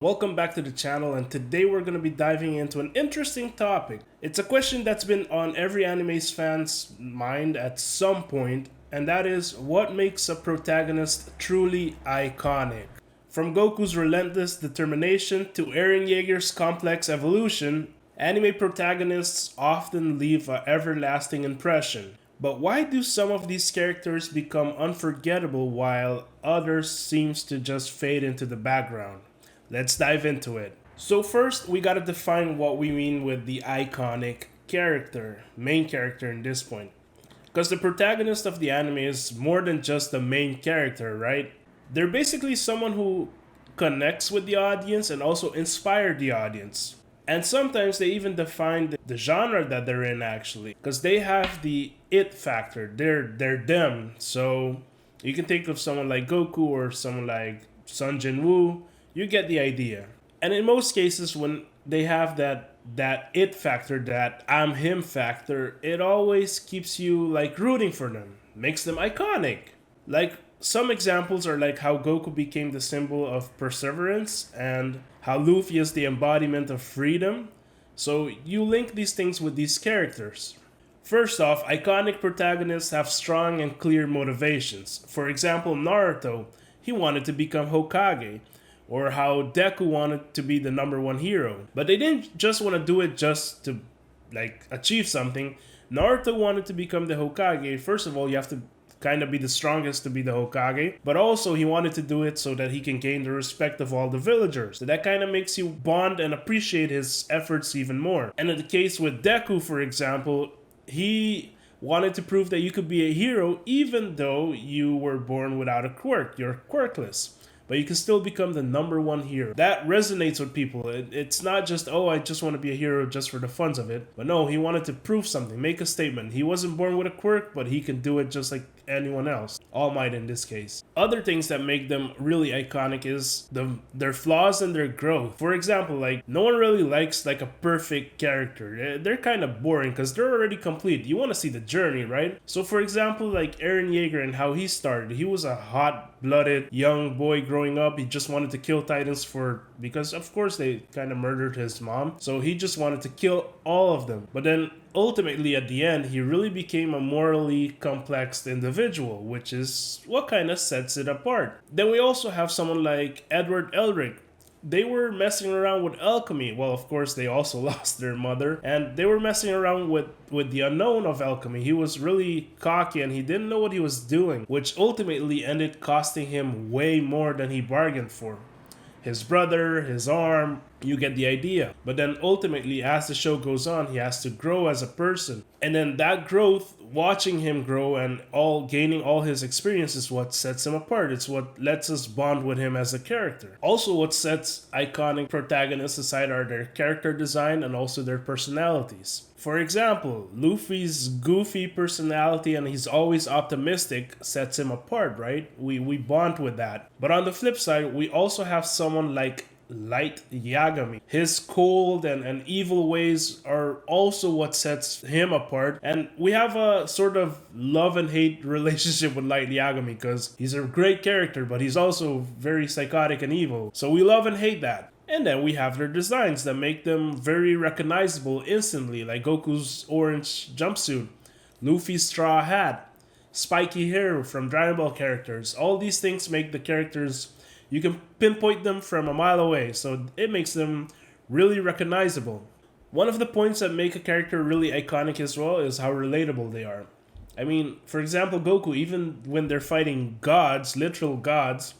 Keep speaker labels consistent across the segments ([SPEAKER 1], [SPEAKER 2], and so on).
[SPEAKER 1] Welcome back to the channel, and today we're going to be diving into an interesting topic. It's a question that's been on every anime's fan's mind at some point, and that is what makes a protagonist truly iconic. From Goku's relentless determination to Eren Yeager's complex evolution, anime protagonists often leave an everlasting impression. But why do some of these characters become unforgettable while others seems to just fade into the background? Let's dive into it. So first, we gotta define what we mean with the iconic character, main character in this point. Because the protagonist of the anime is more than just the main character, right? They're basically someone who connects with the audience and also inspire the audience. And sometimes they even define the genre that they're in actually. Because they have the it factor. They're them. So you can think of someone like Goku or someone like Sun Jin Woo. You get the idea. And in most cases, when they have that it factor, that I'm him factor, it always keeps you like rooting for them, makes them iconic. Like some examples are like how Goku became the symbol of perseverance and how Luffy is the embodiment of freedom. So you link these things with these characters. First off, iconic protagonists have strong and clear motivations. For example, Naruto, he wanted to become Hokage, or how Deku wanted to be the number one hero. But they didn't just want to do it just to like achieve something. Naruto wanted to become the Hokage. First of all, you have to kind of be the strongest to be the Hokage, but also he wanted to do it so that he can gain the respect of all the villagers. So that kind of makes you bond and appreciate his efforts even more. And in the case with Deku, for example, he wanted to prove that you could be a hero even though you were born without a quirk. You're quirkless, but you can still become the number one hero. That resonates with people. It's not just, oh, I just want to be a hero just for the funs of it. But no, he wanted to prove something, make a statement. He wasn't born with a quirk, but he can do it just like anyone else. All Might in this case. Other things that make them really iconic is their flaws and their growth. For example, like no one really likes like a perfect character. They're kind of boring because they're already complete. You want to see the journey, right? So for example, like Eren Yeager and how he started. He was a hot-blooded young boy growing up. He just wanted to kill Titans because of course they kind of murdered his mom. So he just wanted to kill all of them. But then ultimately at the end, he really became a morally complex individual, which is what kind of sets it apart. Then we also have someone like Edward Elric. They were messing around with alchemy. Well, of course, they also lost their mother, and they were messing around with the unknown of alchemy. He was really cocky and he didn't know what he was doing, which ultimately ended costing him way more than he bargained for. His brother, his arm, you get the idea. But then ultimately, as the show goes on, he has to grow as a person. And then that growth, watching him grow and gaining all his experience is what sets him apart. It's what lets us bond with him as a character. Also, what sets iconic protagonists aside are their character design and also their personalities. For example, Luffy's goofy personality and he's always optimistic sets him apart, right? We bond with that. But on the flip side, we also have someone like Light Yagami. His cold and evil ways are also what sets him apart. And we have a sort of love and hate relationship with Light Yagami because he's a great character, but he's also very psychotic and evil. So we love and hate that. And then we have their designs that make them very recognizable instantly, like Goku's orange jumpsuit, Luffy's straw hat, spiky hair from Dragon Ball characters. All these things make the characters, you can pinpoint them from a mile away, so it makes them really recognizable. One of the points that make a character really iconic as well is how relatable they are. I mean, for example, Goku, even when they're fighting gods, literal gods,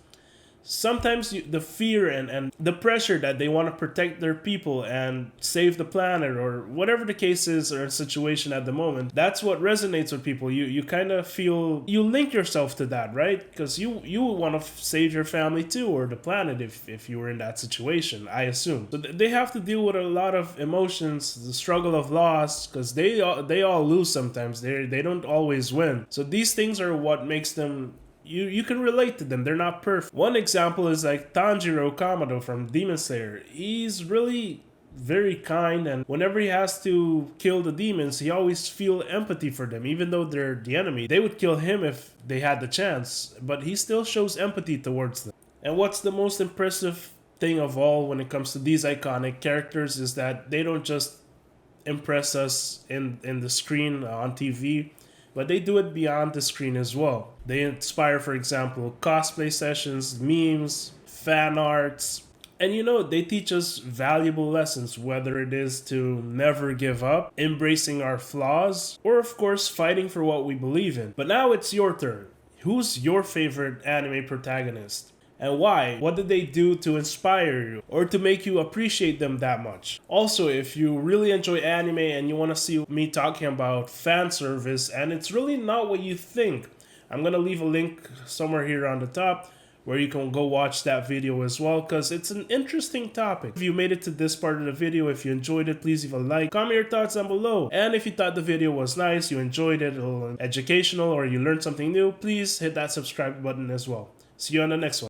[SPEAKER 1] sometimes the fear and the pressure that they want to protect their people and save the planet or whatever the case is or situation at the moment, that's what resonates with people. You kind of feel, you link yourself to that, right? Because you want to save your family too, or the planet if you were in that situation, I assume. So they have to deal with a lot of emotions, the struggle of loss, because they all lose sometimes. They don't always win. So these things are what makes them, you can relate to them. They're not perfect. One example is like Tanjiro Kamado from Demon Slayer. He's really very kind, and whenever he has to kill the demons, he always feel empathy for them. Even though they're the enemy, they would kill him if they had the chance, but he still shows empathy towards them. And what's the most impressive thing of all when it comes to these iconic characters is that they don't just impress us in the screen on TV, but they do it beyond the screen as well. They inspire, for example, cosplay sessions, memes, fan arts, and they teach us valuable lessons, whether it is to never give up, embracing our flaws, or of course, fighting for what we believe in. But now it's your turn. Who's your favorite anime protagonist? And why? What did they do to inspire you or to make you appreciate them that much? Also, if you really enjoy anime and you want to see me talking about fan service and it's really not what you think, I'm going to leave a link somewhere here on the top where you can go watch that video as well, because it's an interesting topic. If you made it to this part of the video, if you enjoyed it, please leave a like, comment your thoughts down below. And if you thought the video was nice, you enjoyed it, a little educational, or you learned something new, please hit that subscribe button as well. See you on the next one.